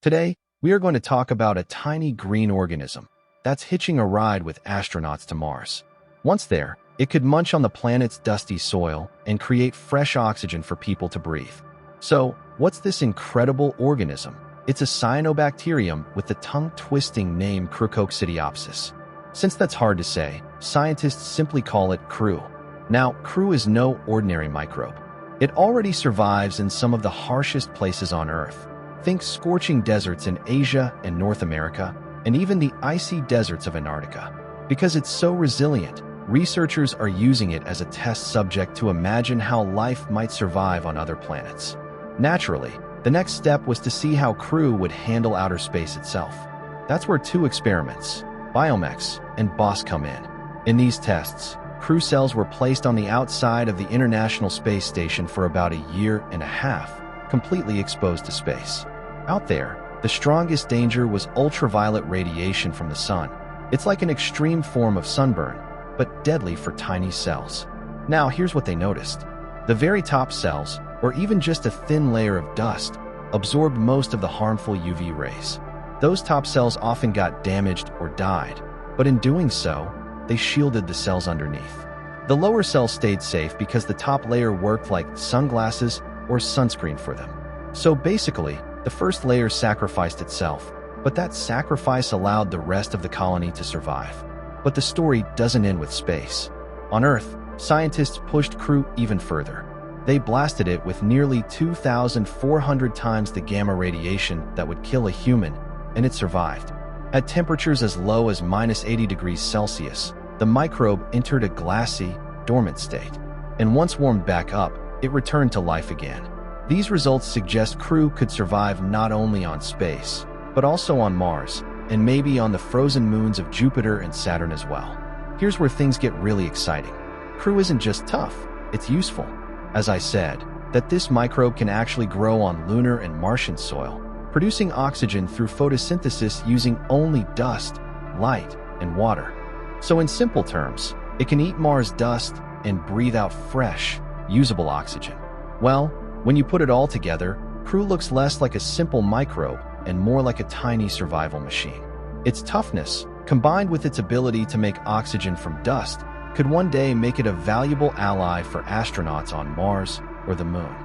Today, we are going to talk about a tiny green organism that's hitching a ride with astronauts to Mars. Once there, it could munch on the planet's dusty soil and create fresh oxygen for people to breathe. So, what's this incredible organism? It's a cyanobacterium with the tongue-twisting name Chroococcidiopsis. Since that's hard to say, scientists simply call it Chroo. Now, Chroo is no ordinary microbe. It already survives in some of the harshest places on Earth. Think scorching deserts in Asia and North America, and even the icy deserts of Antarctica. Because it's so resilient, researchers are using it as a test subject to imagine how life might survive on other planets. Naturally, the next step was to see how Chroo would handle outer space itself. That's where two experiments, Biomex and BOSS, come in. In these tests, Chroo cells were placed on the outside of the International Space Station for about a year and a half, completely exposed to space. Out there, the strongest danger was ultraviolet radiation from the sun. It's like an extreme form of sunburn, but deadly for tiny cells. Now, here's what they noticed. The very top cells, or even just a thin layer of dust, absorbed most of the harmful UV rays. Those top cells often got damaged or died, but in doing so, they shielded the cells underneath. The lower cells stayed safe because the top layer worked like sunglasses or sunscreen for them. So basically, the first layer sacrificed itself, but that sacrifice allowed the rest of the colony to survive. But the story doesn't end with space. On Earth, scientists pushed Chroo even further. They blasted it with nearly 2,400 times the gamma radiation that would kill a human, and it survived. At temperatures as low as -80 degrees Celsius, the microbe entered a glassy, dormant state. And once warmed back up, it returned to life again. These results suggest Chroo could survive not only on space, but also on Mars, and maybe on the frozen moons of Jupiter and Saturn as well. Here's where things get really exciting. Chroo isn't just tough, it's useful. As I said, that this microbe can actually grow on lunar and Martian soil, producing oxygen through photosynthesis using only dust, light, and water. So in simple terms, it can eat Mars dust and breathe out fresh, usable oxygen. Well, when you put it all together, Chroo looks less like a simple microbe and more like a tiny survival machine. Its toughness, combined with its ability to make oxygen from dust, could one day make it a valuable ally for astronauts on Mars or the Moon.